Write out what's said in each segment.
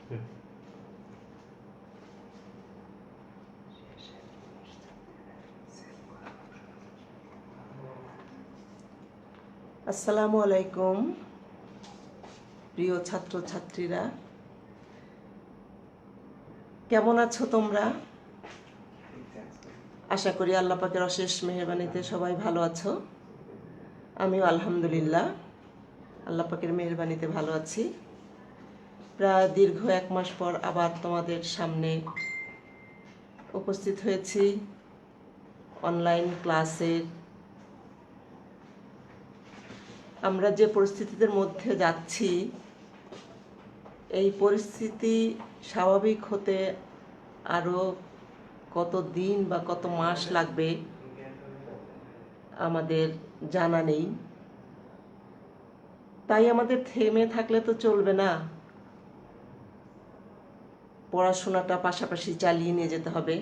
আসসালামু আলাইকুম প্রিয় ছাত্রছাত্রীরা, কেমন আছো তোমরা? আশা করি আল্লাহ পাকের অশেষ মেহেরবানিতে সবাই ভালো আছো। আমিও আলহামদুলিল্লাহ আল্লাহ পাকের মেহেরবানিতে ভালো আছি। প্রায় দীর্ঘ 1 মাস পর আবার তোমাদের সামনে উপস্থিত হয়েছি অনলাইন ক্লাসের। আমরা যে পরিস্থিতির মধ্যে যাচ্ছি, এই পরিস্থিতি স্বাভাবিক হতে আরও কত দিন বা কত মাস লাগবে আমাদের জানা নেই। তাই আমাদের থেমে থাকলে তো চলবে না, পড়াশোনাটা পাশাপাশি চালিয়ে নিয়ে যেতে হবে।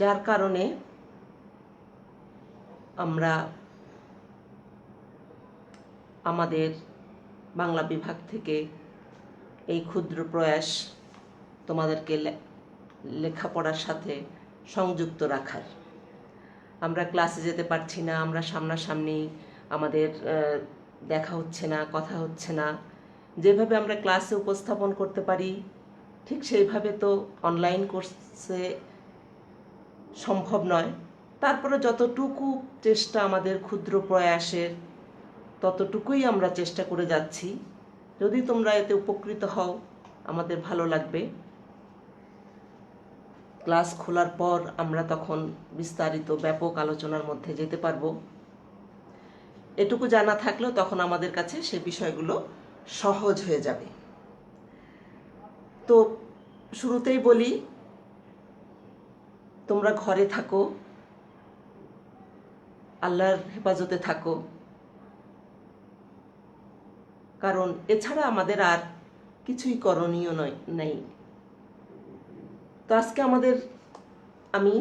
যার কারণে আমরা আমাদের বাংলা বিভাগ থেকে এই ক্ষুদ্র প্রয়াস তোমাদেরকে লেখাপড়ার সাথে সংযুক্ত রাখার। আমরা ক্লাসে যেতে পারছি না, আমরা সামনাসামনি আমাদের দেখা হচ্ছে না, কথা হচ্ছে না। যেভাবে আমরা ক্লাসে উপস্থাপন করতে পারি ঠিক সেইভাবে তো অনলাইন কোর্সে সম্ভব নয়। তারপরে যতটুকু চেষ্টা আমাদের ক্ষুদ্র প্রয়াসের, ততটুকুই আমরা চেষ্টা করে যাচ্ছি। যদি তোমরা এতে উপকৃত হও আমাদের ভালো লাগবে। ক্লাস খোলার পর আমরা তখন বিস্তারিত ব্যাপক আলোচনার মধ্যে যেতে পারবো। এটুকু জানা থাকলেও তখন আমাদের কাছে সে বিষয়গুলো সহজ হয়ে যাবে। তো শুরুতেই বলি, তোমরা ঘরে থাকো, আল্লাহর হেফাজতে থাকো, কারণ এছাড়া আমাদের আর কিছুই করণীয় নেই। তো আজকে আমি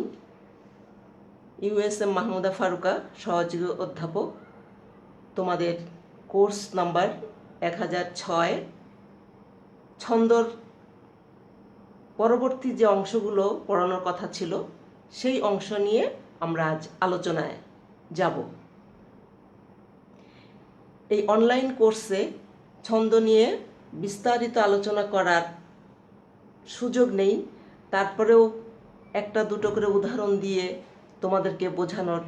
USM মাহমুদা ফারুকা, সহযোগী অধ্যাপক, তোমাদের কোর্স নাম্বার 1006 ছন্দর পরবর্তী যে অংশগুলো পড়ানোর কথা ছিল সেই অংশ নিয়ে আমরা আজ আলোচনায় যাব। এই অনলাইন কোর্সে ছন্দ নিয়ে বিস্তারিত আলোচনা করার সুযোগ নেই, তারপরেও একটা দুটো করে উদাহরণ দিয়ে তোমাদেরকে বোঝানোর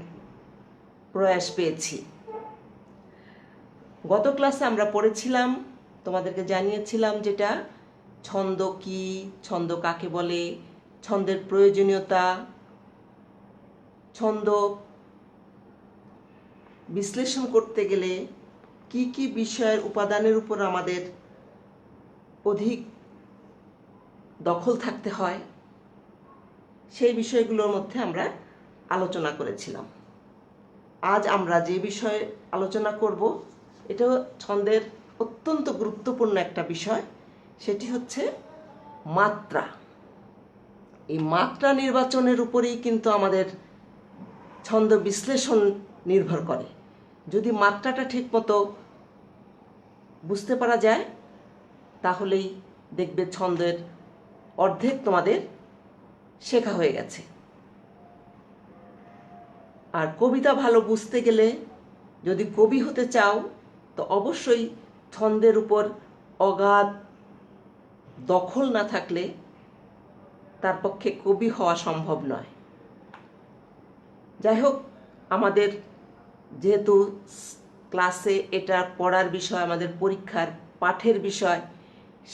প্রয়াস পেয়েছি। গত ক্লাসে আমরা পড়েছিলাম, তোমাদেরকে জানিয়েছিলাম যেটা ছন্দ কি, ছন্দ কাকে বলে, ছন্দের প্রয়োজনীয়তা, ছন্দ বিশ্লেষণ করতে গেলে কি কি বিষয়ের উপাদানের উপর আমাদের অধিক দখল থাকতে হয়, সেই বিষয়গুলোর মধ্যে আমরা আলোচনা করেছিলাম। আজ আমরা যে বিষয়ে আলোচনা করব এটা ছন্দের অত্যন্ত গুরুত্বপূর্ণ একটা বিষয়, সেটি হচ্ছে মাত্রা। এই মাত্রা নির্বাচনের উপরেই কিন্তু আমাদের ছন্দ বিশ্লেষণ নির্ভর করে। যদি মাত্রাটা ঠিকমতো বুঝতে পারা যায় তাহলেই দেখবে ছন্দের অর্ধেক তোমাদের শেখা হয়ে গেছে। আর কবিতা ভালো বুঝতে গেলে, যদি কবি হতে চাও, তো অবশ্যই ছন্দের উপর অগাধ দখল না থাকলে তার পক্ষে কবি হওয়া সম্ভব নয়। যাই হোক, আমাদের যেহেতু ক্লাসে এটা পড়ার বিষয়, আমাদের পরীক্ষার পাঠের বিষয়,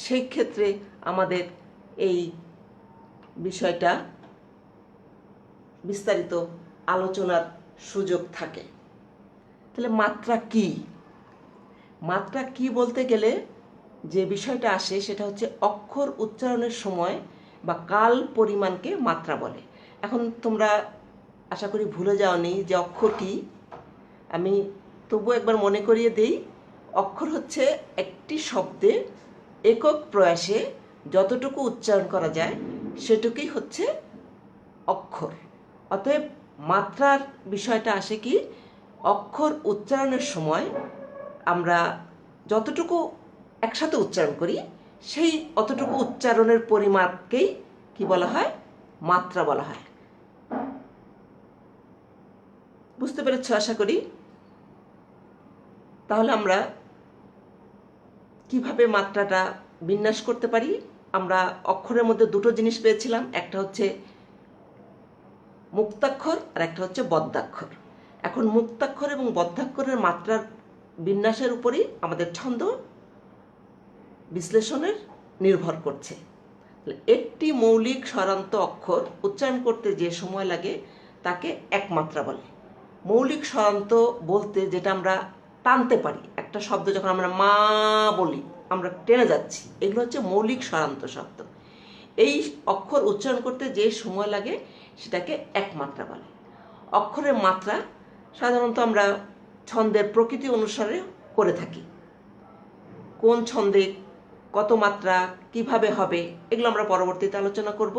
সেই ক্ষেত্রে আমাদের এই বিষয়টা বিস্তারিত আলোচনার সুযোগ থাকে। তাহলে মাত্রা কি? মাত্রা কি বলতে গেলে যে বিষয়টা আসে সেটা হচ্ছে অক্ষর উচ্চারণের সময় বা কাল পরিমাণকে মাত্রা বলে। এখন তোমরা আশা করি ভুলে যাওনি যে অক্ষর কি। আমি তবু একবার মনে করিয়ে দিই, অক্ষর হচ্ছে একটি শব্দে একক প্রয়াসে যতটুকু উচ্চারণ করা যায় সেটুকুই হচ্ছে অক্ষর। অতএব মাত্রার বিষয়টা আসে কি, অক্ষর উচ্চারণের সময় আমরা যতটুকু একসাথে উচ্চারণ করি, সেই অতটুকু উচ্চারণের পরিমাপকেই কি বলা হয়? মাত্রা বলা হয়। বুঝতে পেরেছ আশা করি। তাহলে আমরা কিভাবে মাত্রাটা বিন্যাস করতে পারি? আমরা অক্ষরের মধ্যে দুটো জিনিস পেয়েছিলাম, একটা হচ্ছে মুক্তাক্ষর আর একটা হচ্ছে বদ্ধাক্ষর। এখন মুক্তাক্ষর এবং বদ্ধাক্ষরের মাত্রার বিন্যাসের উপরই আমাদের ছন্দ বিশ্লেষণের নির্ভর করছে। একটি মৌলিক স্বরান্ত অক্ষর উচ্চারণ করতে যে সময় লাগে তাকে এক মাত্রা বলে। মৌলিক স্বরান্ত বলতে যেটা আমরা টানতে পারি, একটা শব্দ যখন আমরা মা বলি আমরা টেনে যাচ্ছি, এগুলো হচ্ছে মৌলিক স্বরান্ত শব্দ। এই অক্ষর উচ্চারণ করতে যে সময় লাগে সেটাকে এক মাত্রা বলে। অক্ষরের মাত্রা সাধারণত আমরা ছন্দের প্রকৃতি অনুসারে করে থাকি। কোন ছন্দে কত মাত্রা কিভাবে হবে এগুলো আমরা পরবর্তীতে আলোচনা করব।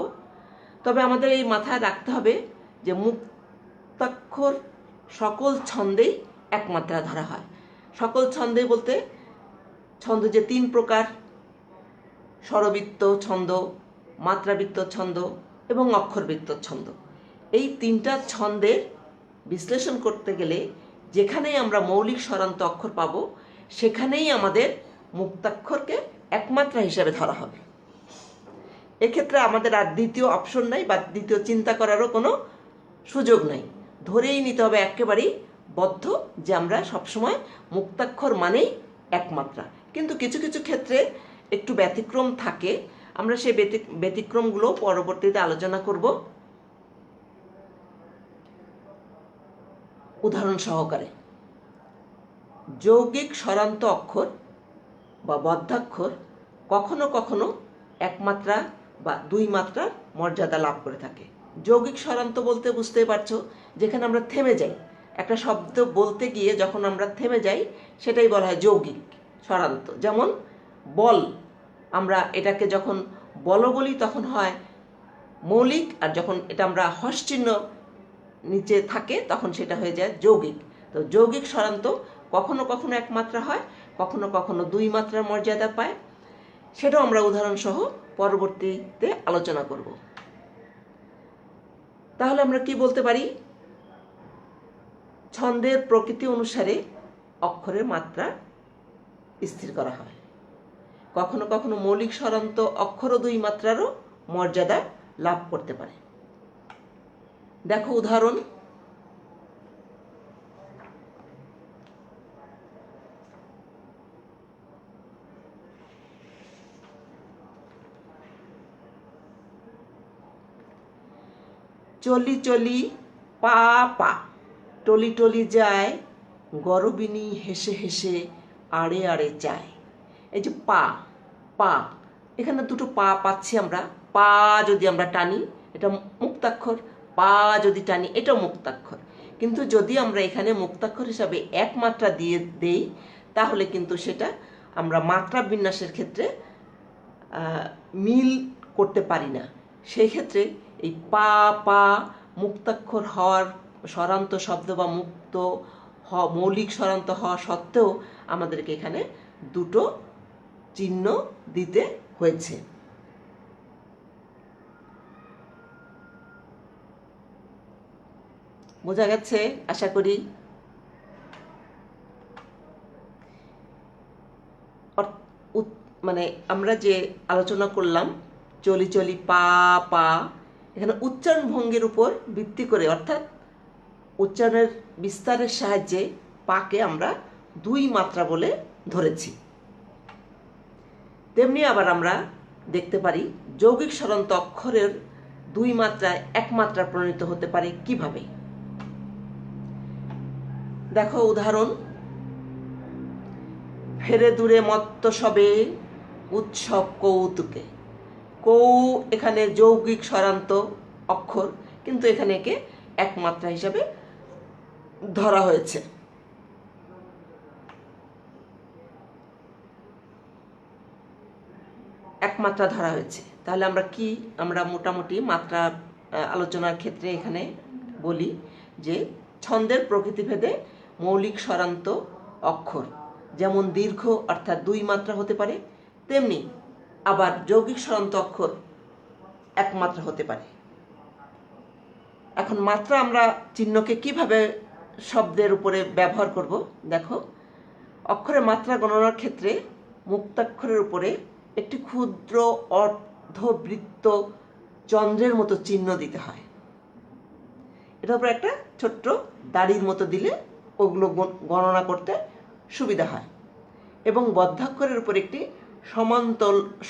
তবে আমাদের এই মাথায় রাখতে হবে যে মুক্তাক্ষর সকল ছন্দেই এক মাত্রা ধরা হয়। সকল ছন্দে বলতে ছন্দ যে তিন প্রকার, স্বরবৃত্ত ছন্দ, মাত্রাবৃত্ত ছন্দ এবং অক্ষরবৃত্ত ছন্দ, এই তিনটা ছন্দের বিশ্লেষণ করতে গেলে যেখানেই আমরা মৌলিক স্বরান্ত অক্ষর পাবো সেখানেই আমাদের মুক্তাক্ষরকে একমাত্রা হিসাবে ধরা হবে। এক্ষেত্রে আমাদের আর দ্বিতীয় অপশন নাই বা দ্বিতীয় চিন্তা করারও কোনো সুযোগ নাই। ধরেই নিতে হবে একেবারেই বদ্ধ যে আমরা সবসময় মুক্তাক্ষর মানেই একমাত্রা। কিন্তু কিছু কিছু ক্ষেত্রে একটু ব্যতিক্রম থাকে, আমরা সেই ব্যতিক্রমগুলো পরবর্তীতে আলোচনা করব উদাহরণ সহকারে। যৌগিক স্বরান্ত অক্ষর বা বদ্ধাক্ষর কখনো কখনো একমাত্রা বা দুই মাত্রার মর্যাদা লাভ করে থাকে। যৌগিক স্বরান্ত বলতে বুঝতেই পারছো, যেখানে আমরা থেমে যাই, একটা শব্দ বলতে গিয়ে যখন আমরা থেমে যাই সেটাই বলা হয় যৌগিক স্বরান্ত। যেমন বল, আমরা এটাকে যখন বল বলি তখন হয় মৌলিক, আর যখন এটা আমরা হর্ষচিহ্ন নিচে থাকে তখন সেটা হয়ে যায় যৌগিক। তো যৌগিক স্বরান্ত কখনো কখনো এক মাত্রা হয়, কখনো কখনো দুই মাত্রার মর্যাদা পায়, সেটাও আমরা উদাহরণ সহ পরবর্তীতে আলোচনা করব। তাহলে আমরা কি বলতে পারি? ছন্দের প্রকৃতি অনুসারে অক্ষরের মাত্রা স্থির করা হয়। কখনো কখনো মৌলিক স্বরান্ত অক্ষরও দুই মাত্রারও মর্যাদা লাভ করতে পারে। দেখো উদাহরণ। চলি চলি পা পা, টলি টলি যায়, গরবিনী হেসে হেসে আড়ে আড়ে চায়। এই যে পা পা, এখানে দুটো পা পাচ্ছি আমরা। পা যদি আমরা টানি এটা মুক্তাক্ষর, পা যদি টানি এটাও মুক্তাক্ষর। কিন্তু যদি আমরা এখানে মুক্তাক্ষর হিসাবে এক মাত্রা দিয়ে দেই তাহলে কিন্তু সেটা আমরা মাত্রা বিন্যাসের ক্ষেত্রে মিল করতে পারি না। সেই ক্ষেত্রে এই পা পা মুক্তাক্ষর হওয়ার স্বরান্ত শব্দ বা মৌলিক স্বরান্ত হওয়া সত্ত্বেও আমাদেরকে এখানে দুটো চিহ্ন দিতে হয়েছে। বোঝা গেছে আশা করি। মানে আমরা যে আলোচনা করলাম চলি চলি পা পা, এখানে উচ্চারণ ভঙ্গির উপর ভিত্তি করে অর্থাৎ উচ্চারণের বিস্তারের সাহায্যে পাকে আমরা দুই মাত্রা বলে ধরেছি। তেমনি আবার আমরা দেখতে পারি যৌগিক স্বরান্ত অক্ষরের দুই মাত্রায় এক মাত্রা প্রণীত হতে পারে কিভাবে। দেখো উদাহরণ। ফেরে দূরে মত্ত সবে উৎসব কৌতুকে। কৌ এখানে যৌগিক স্বরান্ত অক্ষর, কিন্তু এখানে একে এক মাত্রা হিসাবে ধরা হয়েছে। একমাত্রা ধরা হয়েছে। তাহলে আমরা মোটামুটি মাত্রা আলোচনার ক্ষেত্রে এখানে বলি যে ছন্দের প্রকৃতিভেদে মৌলিক স্বরান্ত অক্ষর যেমন দীর্ঘ অর্থাৎ 2 মাত্রা হতে পারে, তেমনি আবার যৌগিক স্বরান্ত অক্ষর 1 মাত্রা হতে পারে। এখন মাত্রা আমরা চিহ্নকে কিভাবে শব্দের উপরে ব্যবহার করব দেখো। অক্ষরের মাত্রা গণনার ক্ষেত্রে মুক্তাক্ষরের উপরে একটি ক্ষুদ্র অর্ধবৃত্ত চন্দ্রের মতো চিহ্ন দিতে হয়। এটার উপরে একটা ছোট্ট দাড়ির মতো দিলে ওগুলো গণনা করতে সুবিধা হয়। এবং বদ্ধাক্ষরের উপর একটি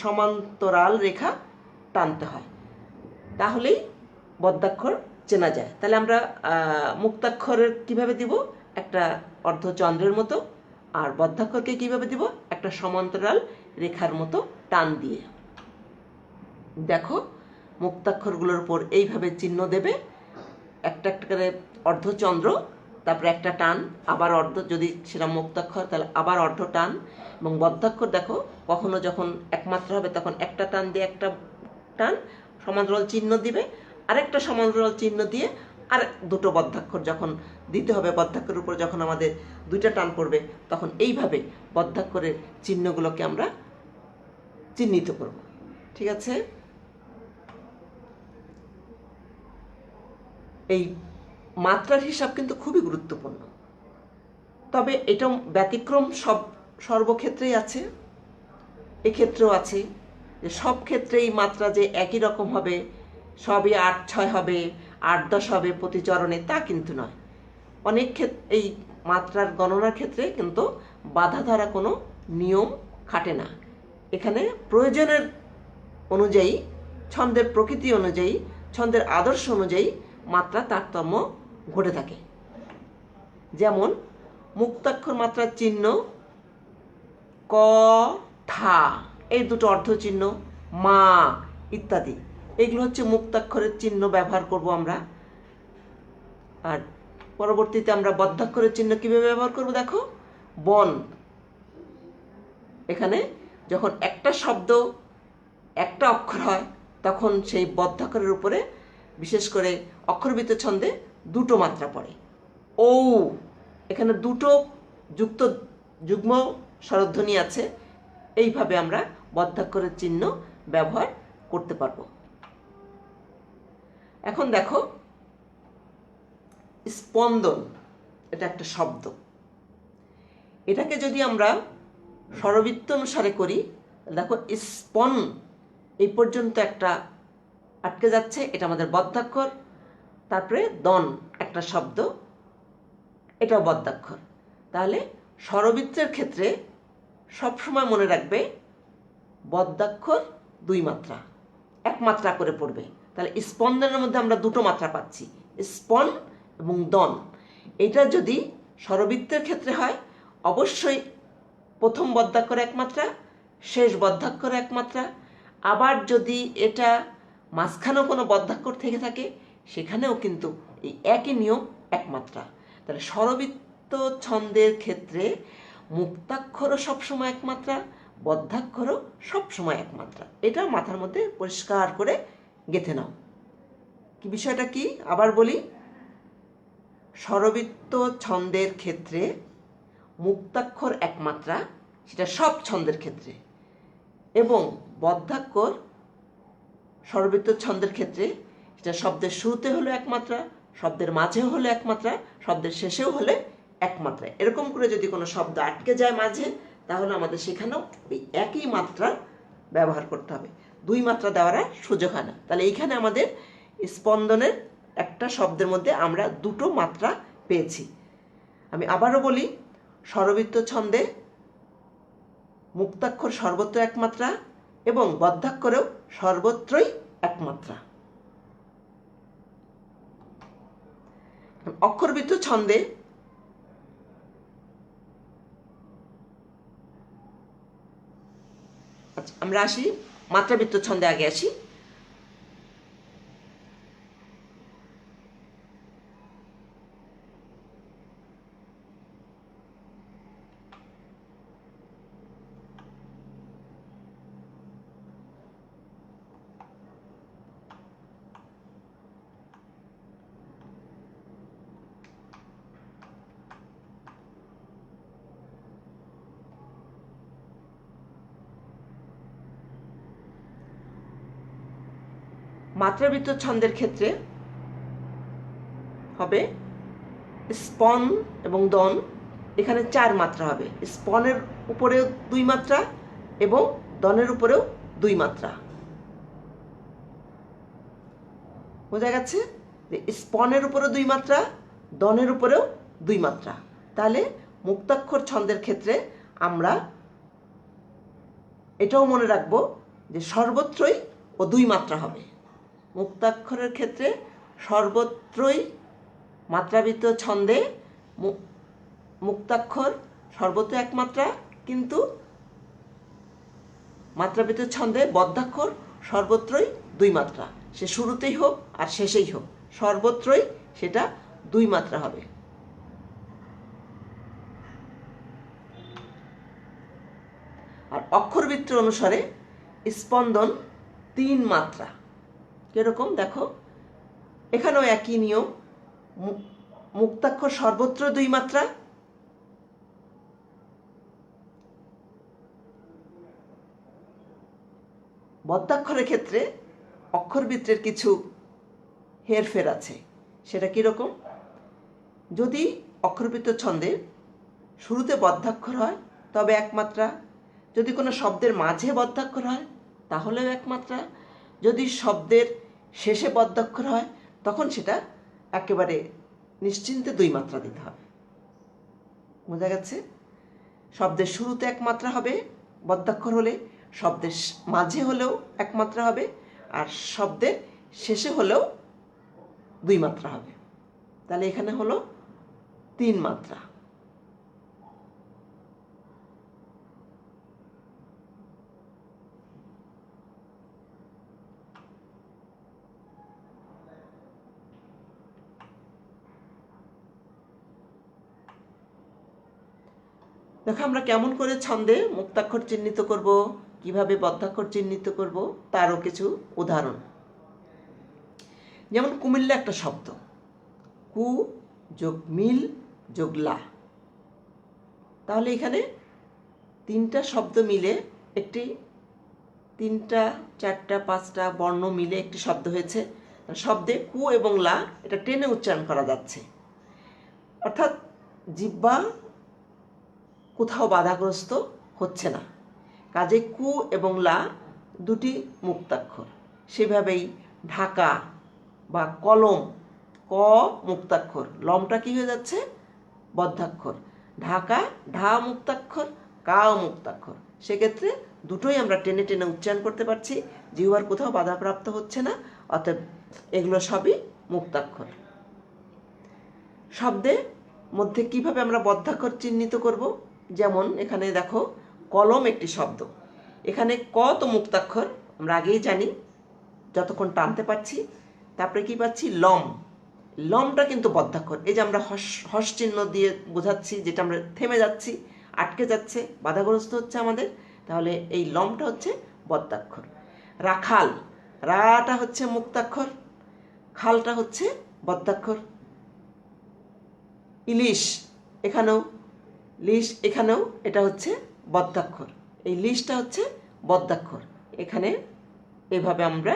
সমান্তরাল রেখা টানতে হয়, তাহলেই বদ্ধাক্ষর চেনা যায়। তাহলে আমরা মুক্তাক্ষরের কিভাবে দিব, একটা অর্ধচন্দ্রের মতো, আর বদ্ধাক্ষরকে কিভাবে দিব, একটা সমান্তরাল রেখার মতো টান দিয়ে। দেখো মুক্তাক্ষরগুলোর উপর এইভাবে চিহ্ন দেবে, একটা একটা করে অর্ধচন্দ্র, তারপরে একটা টান, আবার অর্ধ, যদি সেটা মুক্তাক্ষর তাহলে আবার অর্ধ টান। এবং বদ্ধাক্ষর দেখো কখনো যখন একমাত্রা হবে তখন একটা টান দিয়ে একটা টান, সমান্তরাল চিহ্ন দিবে, আরেকটা সমান্তরাল চিহ্ন দিয়ে আর দুটো বদ্ধাক্ষর যখন দিতে হবে, বদ্ধাক্ষরের উপর যখন আমাদের দুইটা টান পড়বে তখন এইভাবে বদ্ধাক্ষরের চিহ্নগুলোকে আমরা চিহ্নিত করব। ঠিক আছে? এই মাত্রার হিসাব কিন্তু খুবই গুরুত্বপূর্ণ, তবে এটা ব্যতিক্রম সর্বক্ষেত্রেই আছে। এক্ষেত্রেও আছে যে সব ক্ষেত্রেই মাত্রা যে একই রকম হবে, সবই 8-6 হবে, 8-10 হবে প্রতি চরণে, তা কিন্তু নয়। অনেক ক্ষেত্রে এই মাত্রার গণনার ক্ষেত্রে কিন্তু বাধা ধরা কোনো নিয়ম খাটে না। এখানে প্রয়োজনের অনুযায়ী, ছন্দের প্রকৃতি অনুযায়ী, ছন্দের আদর্শ অনুযায়ী মাত্রা তারতম্য ঘটে থাকে। যেমন মুক্তাক্ষর মাত্রার চিহ্ন ক, ঠা, এই দুটো অর্ধচিহ্ন, মা ইত্যাদি, এগুলো হচ্ছে মুক্তাক্ষরের চিহ্ন ব্যবহার করব আমরা। আর পরবর্তীতে আমরা বদ্ধাক্ষরের চিহ্ন কিভাবে ব্যবহার করব দেখো। বন, এখানে যখন একটা শব্দ একটা অক্ষর হয় তখন সেই বদ্ধাক্ষরের উপরে বিশেষ করে অক্ষরবৃত্ত ছন্দে দুটো মাত্রা পড়ে। ও, এখানে দুটো যুগ্ম স্বরধ্বনি আছে। এইভাবে আমরা বদ্ধাক্ষরের চিহ্ন ব্যবহার করতে পারব। এখন দেখো স্পন্দন, এটা একটা শব্দ। এটাকে যদি আমরা স্বরবৃত্ত অনুসারে করি, দেখো স্পন এই পর্যন্ত একটা আটকে যাচ্ছে, এটা আমাদের বদ্ধাক্ষর। তারপরে দন একটা শব্দ, এটাও বদ্ধাক্ষর। তাহলে স্বরবৃত্তের ক্ষেত্রে সবসময় মনে রাখবে বদ্ধাক্ষর 2 মাত্রা, 1 মাত্রা করে পড়বে। তাহলে স্পন্দনের মধ্যে আমরা দুটো মাত্রা পাচ্ছি, স্পন এবং দন। এটা যদি স্বরবৃত্তের ক্ষেত্রে হয় অবশ্যই প্রথম বদ্ধাক্ষর 1 মাত্রা, শেষ বদ্ধাক্ষর 1 মাত্রা। আবার যদি এটা মাঝখানেও কোনো বদ্ধাক্ষর থেকে থাকে সেখানেও কিন্তু এই একই নিয়ম, 1 মাত্রা। তাহলে স্বরবৃত্ত ছন্দের ক্ষেত্রে মুক্তাক্ষরও সবসময় 1 মাত্রা, বদ্ধাক্ষরও সবসময় 1 মাত্রা। এটা মাথার মধ্যে পরিষ্কার করে গেঁথে নাও। কি বিষয়টা কি আবার বলি। স্বরবৃত্ত ছন্দের ক্ষেত্রে মুক্তাক্ষর 1 মাত্রা, সেটা সব ছন্দের ক্ষেত্রে, এবং বদ্ধাক্ষর স্বরবৃত্ত ছন্দের ক্ষেত্রে সেটা শব্দের শুরুতে হলো 1 মাত্রা, শব্দের মাঝেও হলে 1 মাত্রা, শব্দের শেষেও হলে 1 মাত্রা। এরকম করে যদি কোনো শব্দ আটকে যায় মাঝে, তাহলে আমাদের সেখানেও এই একই মাত্রা ব্যবহার করতে হবে, 2 মাত্রা দেওয়ার সুযোগ হয় না। তাহলে এইখানে আমাদের স্পন্দনের একটা শব্দের মধ্যে আমরা দুটো মাত্রা পেয়েছি। আমি আবারও বলি, স্বরবৃত্ত ছন্দে মুক্তাক্ষর সর্বত্র 1 মাত্রা এবং বদ্ধাক্ষরেও সর্বত্রই 1 মাত্রা। অক্ষরবৃত্ত ছন্দে আচ্ছা আমরা আসি, মাত্রাবৃত্ত ছন্দে আগে আসি। মাত্রাবৃত্ত ছন্দের ক্ষেত্রে হবে স্পন এবং দন, এখানে 4 মাত্রা হবে। স্পনের উপরেও 2 মাত্রা এবং দনের উপরেও 2 মাত্রা। বোঝা গেছে? স্পনের উপরেও 2 মাত্রা, দনের উপরেও 2 মাত্রা। তাহলে মুক্তাক্ষর ছন্দের ক্ষেত্রে আমরা এটাও মনে রাখবো যে সর্বত্রই ও 2 মাত্রা হবে। মুক্তাক্ষরের ক্ষেত্রে সর্বত্রই মাত্রাবৃত্ত ছন্দে মুক্তাক্ষর সর্বত্র 1 মাত্রা, কিন্তু মাত্রাবৃত্ত ছন্দে বদ্ধাক্ষর সর্বত্রই 2 মাত্রা। সে শুরুতেই হোক আর শেষেই হোক, সর্বত্রই সেটা 2 মাত্রা হবে। আর অক্ষরবৃত্ত অনুসারে স্পন্দন 3 মাত্রা। কিরকম দেখো, এখানেও একই নিয়ম। মুক্তাক্ষর সর্বত্র 2 মাত্রা, বদ্ধাক্ষরের ক্ষেত্রে অক্ষরবৃত্তের কিছু হেরফের আছে। সেটা কিরকম? যদি অক্ষরবৃত্ত ছন্দে শুরুতে বদ্ধাক্ষর হয় তবে 1 মাত্রা, যদি কোনো শব্দের মাঝে বদ্ধাক্ষর হয় তাহলেও 1 মাত্রা, যদি শব্দের শেষে বদ্ধাক্ষর হয় তখন সেটা একেবারে নিশ্চিন্তে 2 মাত্রা দিতে হবে। বোঝা গেছে? শব্দের শুরুতে 1 মাত্রা হবে বদ্ধাক্ষর হলে, শব্দের মাঝে হলেও 1 মাত্রা হবে, আর শব্দের শেষে হলেও 2 মাত্রা হবে। তাহলে এখানে হলো 3 মাত্রা। দেখো আমরা কেমন করে ছন্দে মুক্তাক্ষর চিহ্নিত করব, কিভাবে বদ্ধাক্ষর চিহ্নিত করব তারও কিছু উদাহরণ। যেমন কুমিল্লা একটা শব্দ, কু যোগ মিল যোগ লা। তাহলে এখানে 3টা শব্দ মিলে একটি 3টা 4টা 5টা বর্ণ মিলে একটি শব্দ হয়েছে। শব্দে কু এবং লা এটা টেনে উচ্চারণ করা যাচ্ছে, অর্থাৎ জিহ্বা কোথাও বাধাগ্রস্ত হচ্ছে না। কাজে কু এবং লা দুটি মুক্তাক্ষর। সেভাবেই ঢাকা বা কলম, ক মুক্তাক্ষর, লমটা কি হয়ে যাচ্ছে? বদ্ধাক্ষর। ঢাকা ঢা মুক্তাক্ষর, কা মুক্তাক্ষর। সেক্ষেত্রে দুটোই আমরা টেনে টেনে উচ্চারণ করতে পারছি, জিহ্বার কোথাও বাধাপ্রাপ্ত হচ্ছে না, অর্থাৎ এগুলো সবই মুক্তাক্ষর। শব্দের মধ্যে কিভাবে আমরা বদ্ধাক্ষর চিহ্নিত করব? যেমন এখানে দেখো, কলম একটি শব্দ, এখানে ক তো মুক্তাক্ষর আমরা আগেই জানি যতক্ষণ টানতে পারছি। তারপরে কি পাচ্ছি? লম। লমটা কিন্তু বদ্ধাক্ষর। এই যে আমরা হস চিহ্ন দিয়ে বোঝাচ্ছি, যেটা আমরা থেমে যাচ্ছি, আটকে যাচ্ছে, বাধাগ্রস্ত হচ্ছে আমাদের, তাহলে এই লমটা হচ্ছে বদ্ধাক্ষর। রাখাল, রাটা হচ্ছে মুক্তাক্ষর, খালটা হচ্ছে বদ্ধাক্ষর। ইলিশ, এখানেও লিশ, এখানেও এটা হচ্ছে বদ্ধাক্ষর। এই লিশটা হচ্ছে বদ্ধাক্ষর। এখানে এভাবে আমরা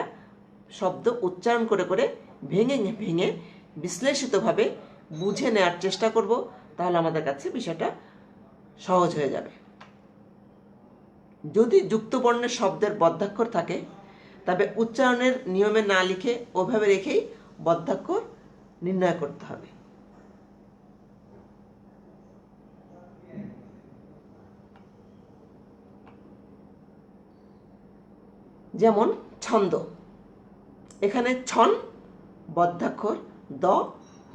শব্দ উচ্চারণ করে করে ভেঙে ভেঙে বিশ্লেষিতভাবে বুঝে নেওয়ার চেষ্টা করব, তাহলে আমাদের কাছে বিষয়টা সহজ হয়ে যাবে। যদি যুক্তবর্ণের শব্দের বদ্ধাক্ষর থাকে তবে উচ্চারণের নিয়মে না লিখে ওভাবে রেখেই বদ্ধাক্ষর নির্ণয় করতে হবে। যেমন ছন্দ, এখানে ছন বদ্ধাক্ষর, দ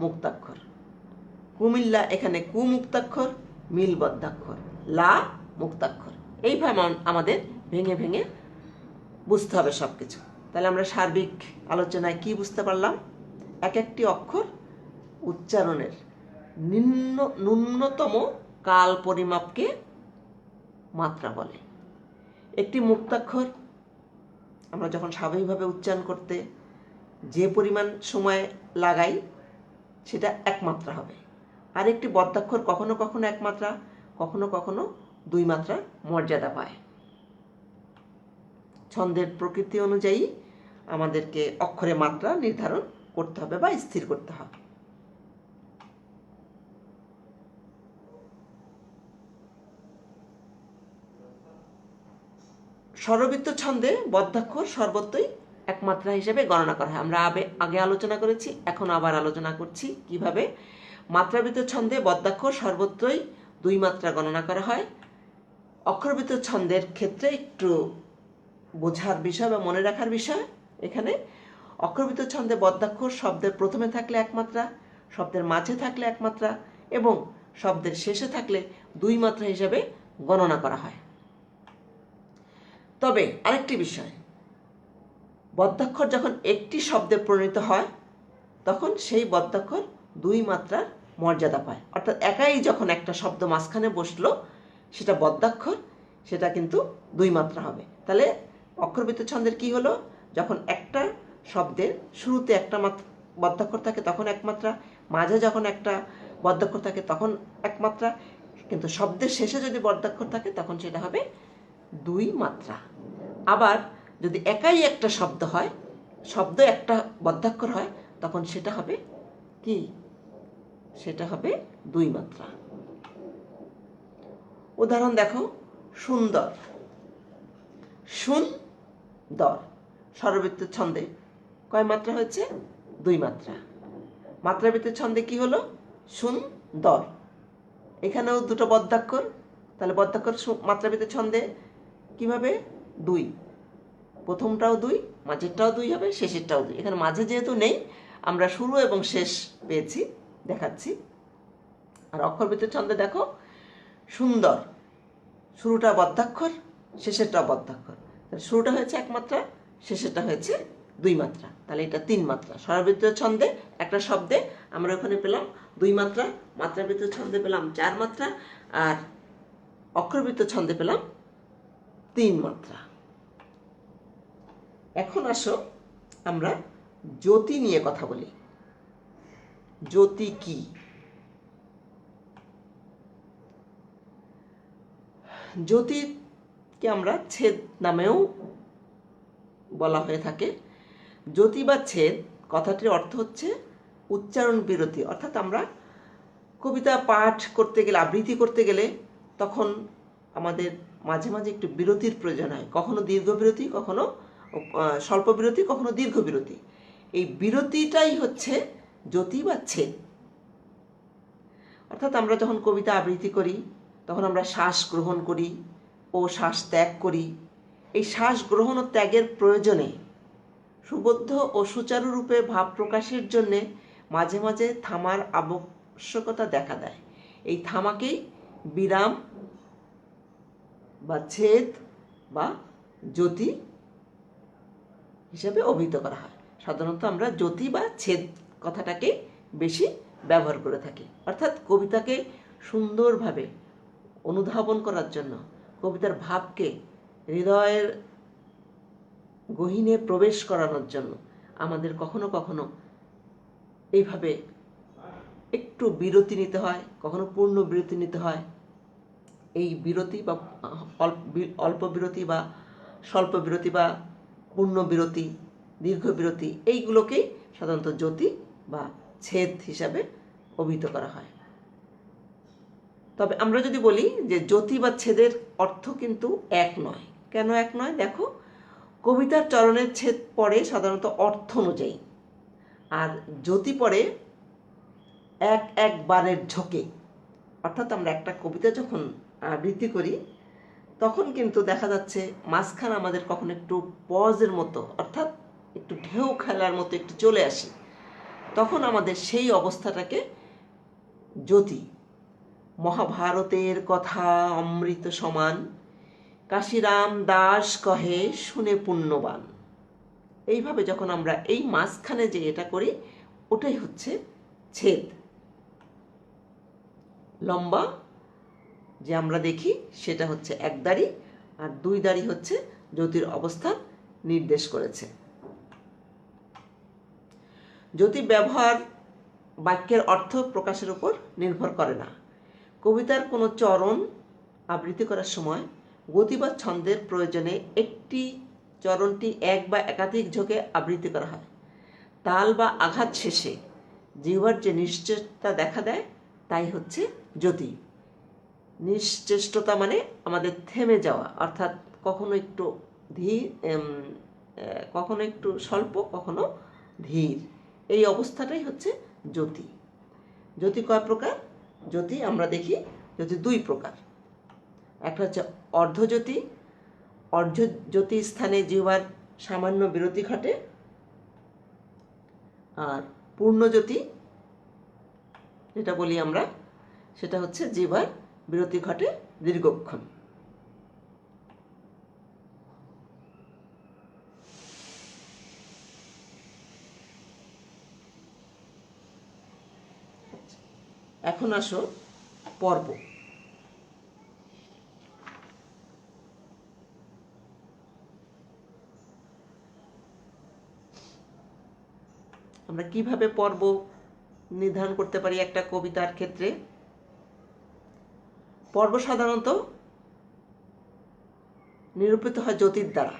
মুক্তাক্ষর। কুমিল্লা, এখানে কু মুক্তাক্ষর, মিল বদ্ধাক্ষর, লা মুক্তাক্ষর। এইভাবে আমাদের ভেঙে ভেঙে বুঝতে হবে সব কিছু। তাহলে আমরা সার্বিক আলোচনায় কি বুঝতে পারলাম? এক একটি অক্ষর উচ্চারণের ন্যূনতম কাল পরিমাপকে মাত্রা বলে। একটি মুক্তাক্ষর আমরা যখন স্বাভাবিকভাবে উচ্চারণ করতে যে পরিমাণ সময় লাগাই সেটা 1 মাত্রা হবে। আর একটি বদ্ধাক্ষর কখনো কখনো 1 মাত্রা, কখনো কখনো 2 মাত্রা মর্যাদা পায়। ছন্দের প্রকৃতি অনুযায়ী আমাদেরকে অক্ষরে মাত্রা নির্ধারণ করতে হবে বা স্থির করতে হবে। স্বরবৃত্ত ছন্দে বদ্ধাক্ষর সর্বত্রই এক মাত্রা হিসেবে গণনা করা হয়। আমরা আগে আলোচনা করেছি, এখন আবার আলোচনা করছি কিভাবে মাত্রাবৃত্ত ছন্দে বদ্ধাক্ষর সর্বত্রই 2 মাত্রা গণনা করা হয়। অক্ষরবৃত্ত ছন্দের ক্ষেত্রে একটু বোঝার বিষয় বা মনে রাখার বিষয়, এখানে অক্ষরবৃত্ত ছন্দে বদ্ধাক্ষর শব্দের প্রথমে থাকলে 1 মাত্রা, শব্দের মাঝে থাকলে 1 মাত্রা এবং শব্দের শেষে থাকলে 2 মাত্রা হিসেবে গণনা করা হয়। তবে আরেকটি বিষয়, বদ্ধাক্ষর যখন একটি শব্দে পরিণত হয় তখন সেই বদ্ধাক্ষর 2 মাত্রার মর্যাদা পায়। অর্থাৎ একাই যখন একটা শব্দ মাঝখানে বসলো সেটা বদ্ধাক্ষর, সেটা কিন্তু 2 মাত্রা হবে। তাহলে অক্ষরবৃত্ত ছন্দের কি হলো, যখন একটা শব্দের শুরুতে একটা বদ্ধাক্ষর থাকে তখন 1 মাত্রা, মাঝে যখন একটা বদ্ধাক্ষর থাকে তখন 1 মাত্রা, কিন্তু শব্দের শেষে যদি বদ্ধাক্ষর থাকে তখন সেটা হবে 2 মাত্রা। আবার যদি একাই একটা শব্দ হয়, শব্দ একটা বদ্ধাক্ষর হয়, তখন সেটা হবে কি, সেটা হবে 2 মাত্রা। উদাহরণ দেখো, সুন্দর, সুন্দর স্বরবৃত্ত ছন্দে কয় মাত্রা হয়েছে, 2 মাত্রা। মাত্রাবৃত্ত ছন্দে কি হলো, সুন্দর, এখানেও দুটো বদ্ধাক্ষর, তাহলে বদ্ধাক্ষর মাত্রাবৃত্ত ছন্দে কিভাবে 2, প্রথমটাও 2, মাঝেরটাও 2 হবে, শেষেরটাও 2। এখানে মাঝে যেহেতু নেই, আমরা শুরু এবং শেষ পেয়েছি, দেখাচ্ছি। আর অক্ষরবৃত্ত ছন্দে দেখো, সুন্দর, শুরুটা বদ্ধাক্ষর, শেষেরটা বদ্ধাক্ষর, তাহলে শুরুটা হয়েছে 1 মাত্রা, শেষেরটা হয়েছে 2 মাত্রা, তাহলে এটা 3 মাত্রা। স্বরবৃত্ত ছন্দে একটা শব্দে আমরা ওখানে পেলাম 2 মাত্রা, মাত্রাবৃত্ত ছন্দে পেলাম 4 মাত্রা, আর অক্ষরবৃত্ত ছন্দে পেলাম 3 মাত্রা। এখন আসো আমরা জ্যোতি নিয়ে কথা বলি। জ্যোতি কি? জ্যোতিকে আমরা ছেদ নামেও বলা হয়ে থাকে। জ্যোতি বা ছেদ কথাটির অর্থ হচ্ছে উচ্চারণ বিরতি। অর্থাৎ আমরা কবিতা পাঠ করতে গেলে, আবৃত্তি করতে গেলে তখন আমাদের মাঝে মাঝে একটু বিরতির প্রয়োজন হয়, কখনো দীর্ঘ বিরতি, কখনো স্বল্প বিরতি, কখনো দীর্ঘ বিরতি। এই বিরতিটাই হচ্ছে জ্যোতি বা ছেদ। অর্থাৎ আমরা যখন কবিতা আবৃত্তি করি তখন আমরা শ্বাস গ্রহণ করি ও শ্বাস ত্যাগ করি। এই শ্বাস গ্রহণ ও ত্যাগের প্রয়োজনে সুবদ্ধ ও সুচারুরূপে ভাব প্রকাশের জন্যে মাঝে মাঝে থামার আবশ্যকতা দেখা দেয়। এই থামাকেই বিরাম বা ছেদ বা জ্যোতি হিসেবে অভিহিত করা হয়। সাধারণত আমরা জ্যোতি বা ছেদ কথাটাকে বেশি ব্যবহার করে থাকি। অর্থাৎ কবিতাকে সুন্দরভাবে অনুধাবন করার জন্য, কবিতার ভাবকে হৃদয়ের গহীনে প্রবেশ করানোর জন্য আমাদের কখনো কখনো এইভাবে একটু বিরতি নিতে হয়, কখনো পূর্ণ বিরতি নিতে হয়। এই বিরতি বা অল্প বিরতি বা স্বল্প বিরতি বা পূর্ণ বিরতি, দীর্ঘ বিরতি, এইগুলোকেই সাধারণত জ্যোতি বা ছেদ হিসাবে অভিহিত করা হয়। তবে আমরা যদি বলি যে জ্যোতি বা ছেদের অর্থ কিন্তু এক নয়। কেন এক নয়? দেখো, কবিতার চরণের ছেদ পড়ে সাধারণত অর্থ অনুযায়ী, আর জ্যোতি পড়ে এক একবারের ঝোঁকে। অর্থাৎ আমরা একটা কবিতা যখন আবৃত্তি করি তখন কিন্তু দেখা যাচ্ছে মাঝখানে আমাদের কখনো একটু পজের মতো, অর্থাৎ একটু ঢেউ খেলার মতো একটু চলে আসে, তখন আমাদের সেই অবস্থাটাকে জ্যোতি। মহাভারতের কথা অমৃত সমান, কাশিরাম দাস কহে শুনে পুণ্যবান। এইভাবে যখন আমরা এই মাঝখানে যে এটা করি ওটাই হচ্ছে ছেদ। লম্বা যে আমরা দেখি সেটা হচ্ছে 1 দাড়ি, আর 2 দাড়ি হচ্ছে জ্যোতির অবস্থান নির্দেশ করেছে। জ্যোতি ব্যবহার বাক্যের অর্থ প্রকাশের উপর নির্ভর করে না। কবিতার কোনো চরণ আবৃত্তি করার সময় গতি বা ছন্দের প্রয়োজনে একটি চরণটি এক বা একাধিক ঝোঁকে আবৃত্তি করা হয়। তাল বা আঘাত শেষে জিহ্বার যে নিশ্চেষ্টতা দেখা দেয় তাই হচ্ছে যতি। নিশ্চেষ্টতা মানে আমাদের থেমে যাওয়া, অর্থাৎ কখনো একটু ধীর, কখনো একটু স্বল্প, কখনো ধীর, এই অবস্থাটাই হচ্ছে যতি। যতি কয় প্রকার? যতি আমরা দেখি, যতি দুই প্রকার। একটা হচ্ছে অর্ধযতি। অর্ধযতি স্থানে জিহ্বার সামান্য বিরতি ঘটে। আর পূর্ণযতি যেটা বলি আমরা, সেটা হচ্ছে জিহ্বার বিরতি ঘটে দীর্ঘক্ষণ। এখন আসো পর্ব। আমরা কিভাবে পর্ব নির্ধারণ করতে পারি একটা কবিতার ক্ষেত্রে? পর্ব সাধারণত নিরূপিত হয় যতির দ্বারা।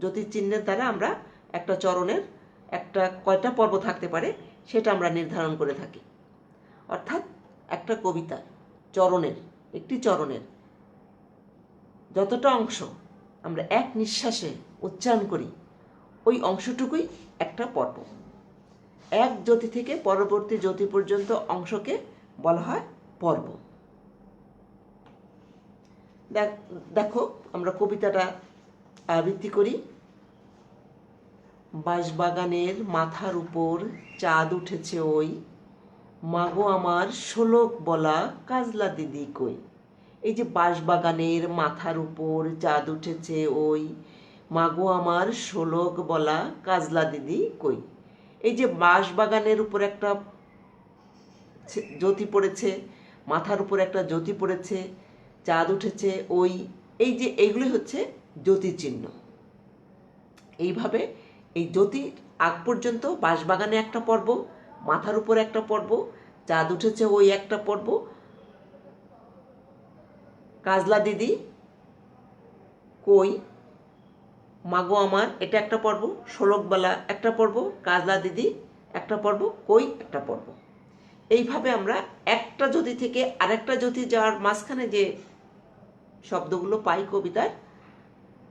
যতির চিহ্নের দ্বারা আমরা একটা চরণের একটা কয়টা পর্ব থাকতে পারে সেটা আমরা নির্ধারণ করে থাকি। অর্থাৎ একটা কবিতার চরণের, একটি চরণের যতটা অংশ আমরা এক নিঃশ্বাসে উচ্চারণ করি ওই অংশটুকুই একটা পর্ব। এক যতি থেকে পরবর্তী যতি পর্যন্ত অংশকে বলা হয় পর্ব। দেখো আমরা কবিতাটা আবৃত্তি করি। বাঁশবাগানের মাথার উপর চাঁদ উঠেছে ওই, মাগো আমার শোলক বলা কাজলা দিদি কই। এই যে বাঁশবাগানের মাথার উপর চাঁদ উঠেছে ওই, মাগো আমার শোলক বলা কাজলা দিদি কই। এই যে বাঁশবাগানের উপর একটা জ্যোতি পড়েছে, মাথার উপর একটা জ্যোতি পড়েছে, চাঁদ উঠেছে ওই, এই যে এইগুলি হচ্ছে জ্যোতি চিহ্ন। এইভাবে এই জ্যোতি আগ পর্যন্ত বাঁশবাগানে একটা পর্ব, মাথার উপর একটা পর্ব, চাঁদ উঠেছে ওই একটা পর্ব, কাজলা দিদি কই, মাগো আমার এটা একটা পর্ব, শোলকবেলা একটা পর্ব, কাজলা দিদি একটা পর্ব, কই একটা পর্ব। এইভাবে আমরা একটা জ্যোতি থেকে আরেকটা জ্যোতি যাওয়ার মাঝখানে যে শব্দগুলো পাই কবিতার,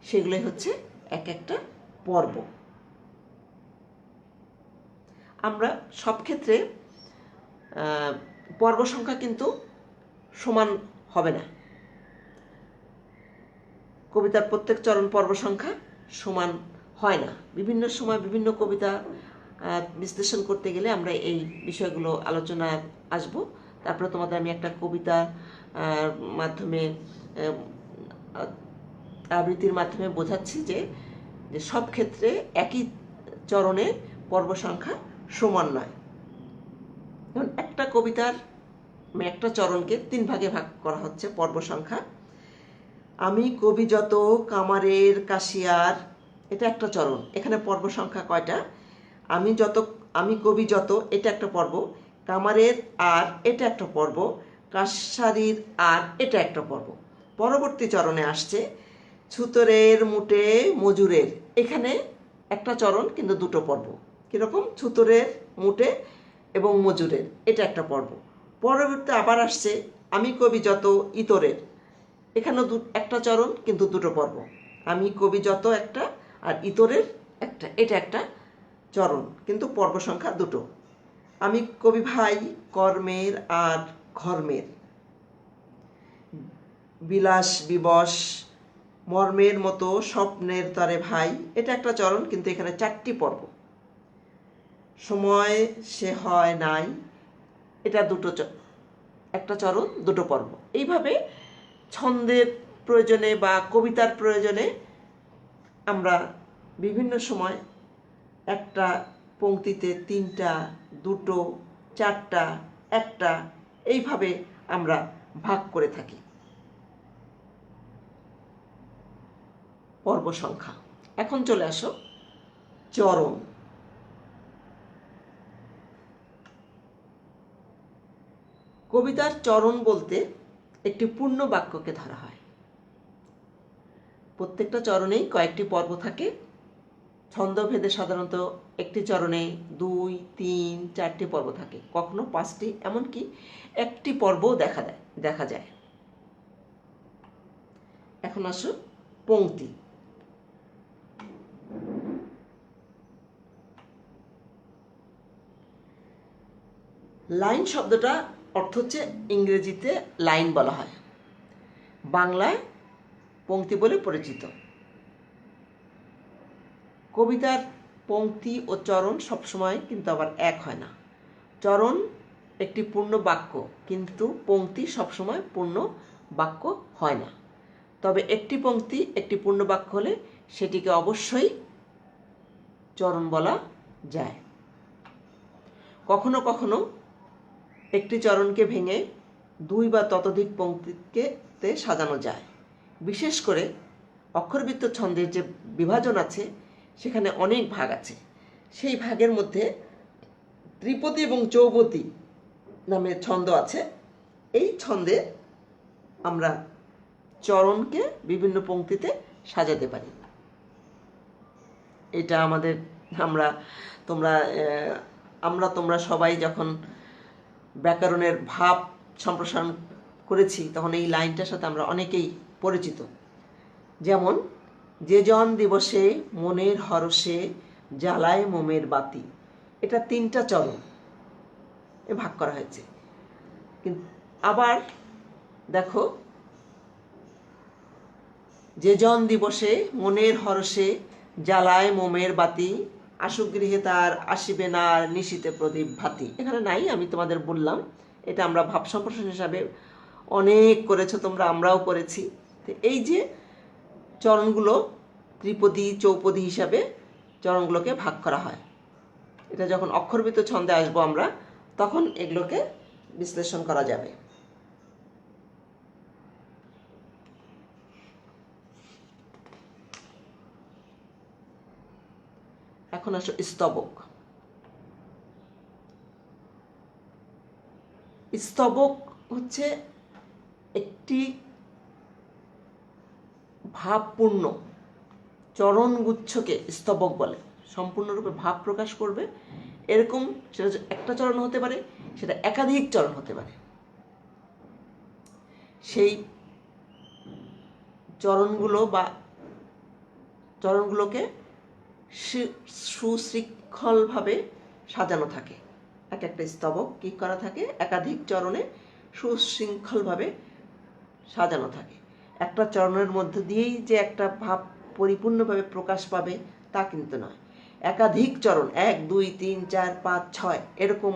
সেগুলোই হচ্ছে এক একটা পর্ব। আমরা সব ক্ষেত্রে পর্ব সংখ্যা কিন্তু সমান হবে না। কবিতার প্রত্যেক চরণ পর্ব সংখ্যা সমান হয় না। বিভিন্ন সময় বিভিন্ন কবিতা বিশ্লেষণ করতে গেলে আমরা এই বিষয়গুলো আলোচনায় আসব। তারপরে তোমাদের আমি একটা কবিতা মাধ্যমে আবৃত্তির মাধ্যমে বোঝাচ্ছি যে সব ক্ষেত্রে একই চরণে পর্ব সংখ্যা সমান নয়। যেমন একটা কবিতার একটা চরণকে 3 ভাগে ভাগ করা হচ্ছে পর্ব সংখ্যা। আমি কবি যত কামারের কাশিয়ার, এটা একটা চরণ। এখানে পর্ব সংখ্যা কয়টা? আমি কবি যত, এটা একটা পর্ব। কামারের আর, এটা একটা পর্ব। কাশারির আর, এটা একটা পর্ব। পরবর্তী চরণে আসছে ছুতরের মুটে মজুরের, এখানে একটা চরণ কিন্তু দুটো পর্ব। কিরকম? ছুতরের মুটে এবং মজুরের, এটা একটা পর্ব। পরবর্তী আবার আসছে আমি কবি যত ইতরের, এখানেও একটা চরণ কিন্তু দুটো পর্ব। আমি কবি যত একটা আর ইতরের একটা, এটা একটা চরণ কিন্তু পর্ব সংখ্যা দুটো। আমি কবি ভাই কর্মের আর ঘর্মের, বিলাস বিবশ মর্মের মতো স্বপ্নের তরে ভাই, এটা একটা চরণ কিন্তু এখানে 4টি পর্ব। সময় সে হয় নাই, এটা একটা চরণ দুটো পর্ব। এইভাবে ছন্দের প্রয়োজনে বা কবিতার প্রয়োজনে আমরা বিভিন্ন সময় একটা পংক্তিতে 3টা, 2টো, 4টা, 1টা এইভাবে আমরা ভাগ করে থাকি পর্ব সংখ্যা। এখন চলে আসো চরণ। কবিতার চরণ বলতে একটি পূর্ণ বাক্যকে ধরা হয়। প্রত্যেকটা চরণেই কয়েকটি পর্ব থাকে। ছন্দভেদে সাধারণত একটি চরণে 2, 3, 4টি পর্ব থাকে, কখনো 5টি, এমনকি একটি পর্বও দেখা যায়। এখন আসো পংক্তি। লাইন শব্দটা অর্থ হচ্ছে, ইংরেজিতে লাইন বলা হয়, বাংলায় পংক্তি বলে পরিচিত। কবিতার পংক্তি ও চরণ সবসময় কিন্তু আবার এক হয় না। চরণ একটি পূর্ণ বাক্য, কিন্তু পংক্তি সবসময় পূর্ণ বাক্য হয় না। তবে একটি পংক্তি একটি পূর্ণ বাক্য হলে সেটিকে অবশ্যই চরণ বলা যায়। কখনো কখনো একটি চরণকে ভেঙে 2 বা ততোধিক পংক্তিতে সাজানো যায়। বিশেষ করে অক্ষরবৃত্ত ছন্দের যে বিভাজন আছে সেখানে অনেক ভাগ আছে। সেই ভাগের মধ্যে ত্রিপদী এবং চৌপদী নামে ছন্দ আছে। এই ছন্দে আমরা চরণকে বিভিন্ন পংক্তিতে সাজাতে পারি। এটা তোমরা সবাই যখন ব্যাকরণের ভাব সম্প্রসারণ করেছি তখন এই লাইনটার সাথে আমরা অনেকেই পরিচিত। যেমন, যে জন দিবসে মনের হরষে জ্বালায় মোমের বাতি, এটা 3টা চরণ ভাগ করা হয়েছে। কিন্তু আবার দেখো, যে জন দিবসে মনের হরষে জ্বালায় মোমের বাতি, আশুগৃহে তার আসিবে না নিশীতে প্রদীপ ভাতি, এখানে নাই, আমি তোমাদের বললাম। এটা আমরা ভাব সম্প্রসারণ হিসাবে অনেক করেছো তোমরা, আমরাও করেছি। তো এই যে চরণগুলো ত্রিপদী চৌপদী হিসাবে চরণগুলোকে ভাগ করা হয়। এটা যখন অক্ষরবৃত্ত ছন্দে আসবো আমরা, তখন এগুলোকে বিশ্লেষণ করা যাবে। এখন আসো স্তবক। স্তবক হচ্ছে একটি ভাবপূর্ণ চরণগুচ্ছকে স্তবক বলে। সম্পূর্ণরূপে ভাব প্রকাশ করবে এরকম, সেটা একটা চরণ হতে পারে, সেটা একাধিক চরণ হতে পারে। সেই চরণগুলোকে সুশৃঙ্খলভাবে সাজানো থাকে। এক একটা স্তবক কি করা থাকে, একাধিক চরণে সুশৃঙ্খলভাবে সাজানো থাকে। একটা চরণের মধ্য দিয়েই যে একটা ভাব পরিপূর্ণভাবে প্রকাশ পাবে তা কিন্তু নয়। একাধিক চরণ, 1, 2, 3, 4, 5, 6 এরকম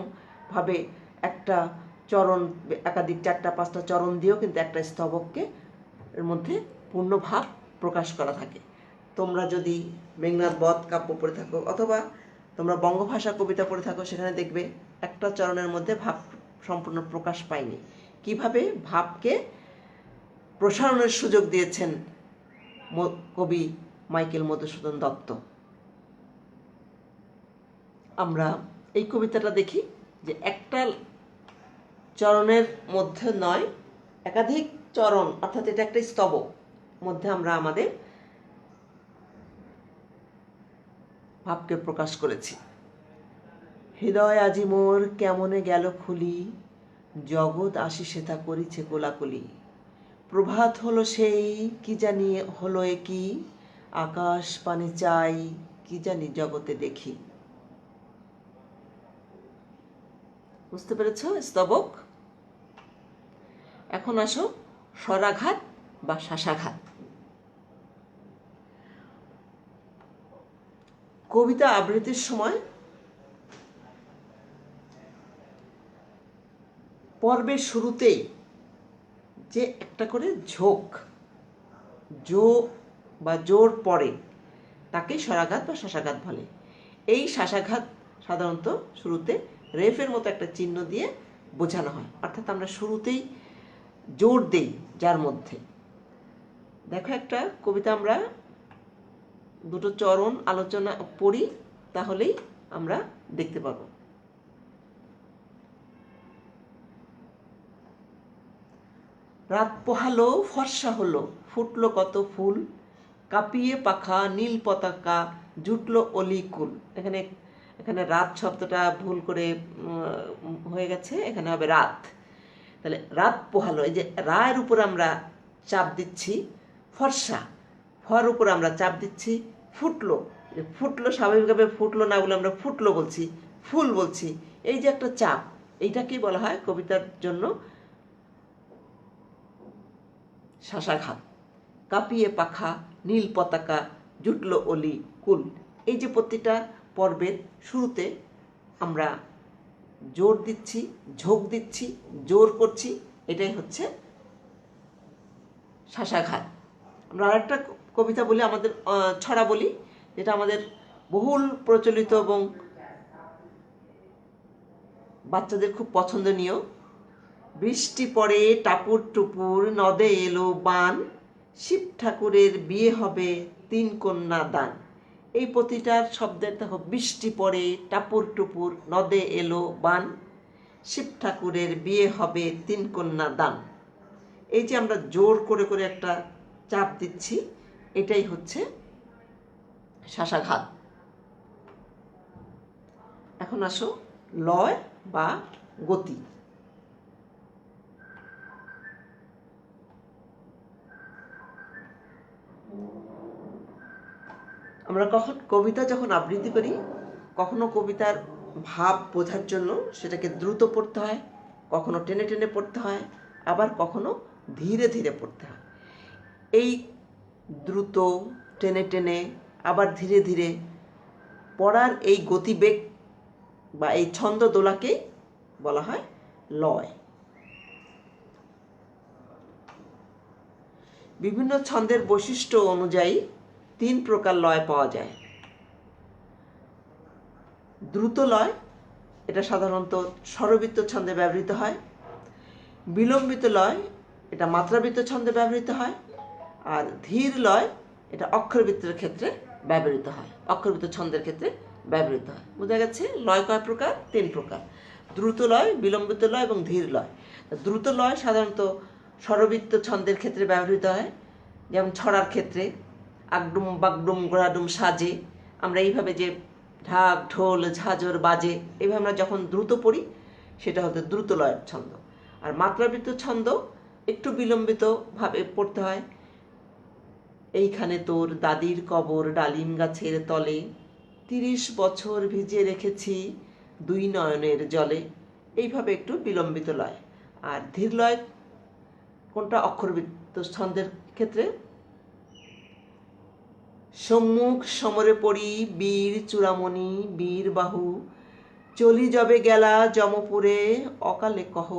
ভাবে একটা চরণ, একাধিক 4টা 5টা চরণ দিয়েও কিন্তু একটা স্তবককে এর মধ্যে পূর্ণ ভাব প্রকাশ করা থাকে। তোমরা যদি মেঘনাদ বধ কাব্য পড়ে থাকো অথবা তোমরা বঙ্গভাষা কবিতা পড়ে থাকো, সেখানে দেখবে একটা চরণের মধ্যে ভাব সম্পূর্ণ প্রকাশ পায়নি। কিভাবে ভাবকে প্রসারণের সুযোগ দিয়েছেন কবি মাইকেল মধুসূদন দত্ত। আমরা এই কবিতাটা দেখি যে একটা চরণের মধ্যে নয়, একাধিক চরণ, অর্থাৎ এটা একটা স্তবক মধ্যে আমরা আমাদের ভাবকে প্রকাশ করেছি। হৃদয় আজি মোর কেমনে গেল খুলি, জগৎ আসি সেথা করিছে কোলাকুলি। প্রভাত হলো সেই কি জানি হলো কি, আকাশ পানি চাই কি জানি জগতে দেখি। বুঝতে পেরেছ স্তবক? এখন আসো স্বরাঘাত বা শ্বাসাঘাত। কবিতা আবৃত্তির সময় পর্বের শুরুতেই যে একটা করে জোর পড়ে তাকে স্বরাঘাত বা শ্বাসাঘাত বলে। এই শ্বাসাঘাত সাধারণত শুরুতে রেফের মতো একটা চিহ্ন দিয়ে বোঝানো হয়, অর্থাৎ আমরা শুরুতেই জোর দেই যার মধ্যে। দেখো, একটা কবিতা আমরা 2টো চরণ আলোচনা পড়ি, তাহলেই আমরা দেখতে পাবো। রাত পোহালো ফর্সা হলো, ফুটলো কত ফুল, কাঁপিয়ে পাখা নীল পতাকা জুটলো অলিকুল। এখানে এখানে রাত শব্দটা ভুল করে হয়ে গেছে, এখানে হবে রাত। তাহলে রাত পোহালো, এই যে রায়ের উপর আমরা চাপ দিচ্ছি, ফর্সা, ফর উপর আমরা চাপ দিচ্ছি, ফুটলো। ফুটলো স্বাভাবিকভাবে ফুটলো না বলে আমরা ফুটলো বলছি, ফুল বলছি। এই যে একটা চাপ, এইটাকেই বলা হয় কবিতার জন্য শ্বাসাঘাত। কাঁপিয়ে পাখা নীল পতাকা জুটলো অলি কুল। এই যে প্রতিটা পর্বের শুরুতে আমরা জোর দিচ্ছি, ঝোঁক দিচ্ছি, জোর করছি, এটাই হচ্ছে শ্বাসাঘাত। আমরা আরেকটা কবিতা বলি, আমাদের ছড়া বলি, যেটা আমাদের বহুল প্রচলিত এবং বাচ্চাদের খুব পছন্দনীয়। বৃষ্টি পড়ে টাপুর টুপুর নদে এলো বান, শিব ঠাকুরের বিয়ে হবে 3 কন্যা দান। এই প্রতিটার শব্দের দেখো, বৃষ্টি পড়ে টাপুর টুপুর নদে এলো বান, শিব ঠাকুরের বিয়ে হবে 3 কন্যা দান। এই যে আমরা জোর করে করে একটা চাপ দিচ্ছি, এটাই হচ্ছে শ্বাসাঘাত। এখন আসো লয় বা গতি। আমরা কবিতা যখন আবৃত্তি করি, কখনো কবিতার ভাব বোঝার জন্য সেটাকে দ্রুত পড়তে হয়, কখনো টেনে টেনে পড়তে হয়, আবার কখনো ধীরে ধীরে পড়তে হয়। এই দ্রুত, টেনে টেনে, আবার ধীরে ধীরে পড়ার এই গতিবেগ বা এই ছন্দ দোলাকেই বলা হয় লয়। বিভিন্ন ছন্দের বৈশিষ্ট্য অনুযায়ী 3 প্রকার লয় পাওয়া যায়। দ্রুত লয়, এটা সাধারণত স্বরবৃত্ত ছন্দে ব্যবহৃত হয়। বিলম্বিত লয়, এটা মাত্রাবৃত্ত ছন্দে ব্যবহৃত হয়। আর ধীর লয়, এটা অক্ষরবৃত্তের ক্ষেত্রে ব্যবহৃত হয়, অক্ষরবৃত্ত ছন্দের ক্ষেত্রে ব্যবহৃত হয়। বোঝা গেছে লয় কয় প্রকার? 3 প্রকার। দ্রুত লয়, বিলম্বিত লয় এবং ধীর লয়। দ্রুত লয় সাধারণত স্বরবৃত্ত ছন্দের ক্ষেত্রে ব্যবহৃত হয়, যেমন ছড়ার ক্ষেত্রে আগডুম বাগডুম গোড়াডুম সাজে। আমরা এইভাবে যে ঢাক ঢোল ঝাঁঝর বাজে, এইভাবে আমরা যখন দ্রুত পড়ি সেটা হতে দ্রুত লয়ের ছন্দ। আর মাত্রাবৃত্ত ছন্দ একটু বিলম্বিতভাবে পড়তে হয়। এইখানে তোর দাদির কবর ডালিম গাছের তলে, 30 বছর ভিজে রেখেছি 2 নয়নের জলে। এইভাবে একটু বিলম্বিত লয়। আর ধীর লয় কোনটা? অক্ষরবৃত্ত ছন্দের ক্ষেত্রে সম্মুখ সমরে পড়ি বীর চূড়ামণি বীর বাহু, চলি যবে গেলা যমপুরে অকালে কহ,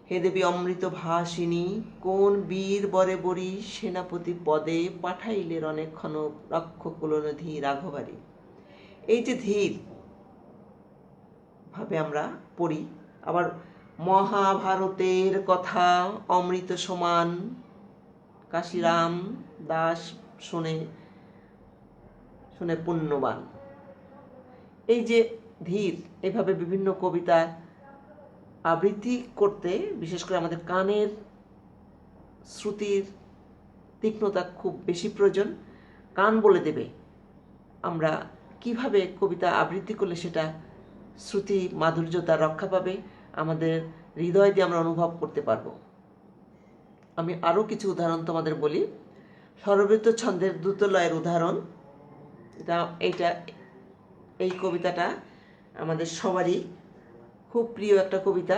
হে দেবী অমৃত ভাসিনী কোন বীর বরে বরি, সেনাপতি পদে পাঠাইলে অনেকক্ষণ রক্ষকুলনিধি রাঘবারী। এই যে ধীর ভাবে আমরা পড়ি। আবার মহাভারতের কথা অমৃত সমান, কাশিরাম দাস শুনে শুনে পুণ্যবান। এই যে ধীর, এইভাবে বিভিন্ন কবিতা আবৃত্তি করতে বিশেষ করে আমাদের কানের শ্রুতির তীক্ষ্ণতা খুব বেশি প্রয়োজন। কান বলে দেবে আমরা কিভাবে কবিতা আবৃত্তি করলে সেটা শ্রুতি মাধুর্যতা রক্ষা পাবে, আমাদের হৃদয় দিয়ে আমরা অনুভব করতে পারবো। আমি আরও কিছু উদাহরণ তোমাদের বলি। স্বরবৃত্ত ছন্দের দ্রুত লয়ের উদাহরণ, এই কবিতাটা আমাদের সবারই খুব প্রিয় একটা কবিতা।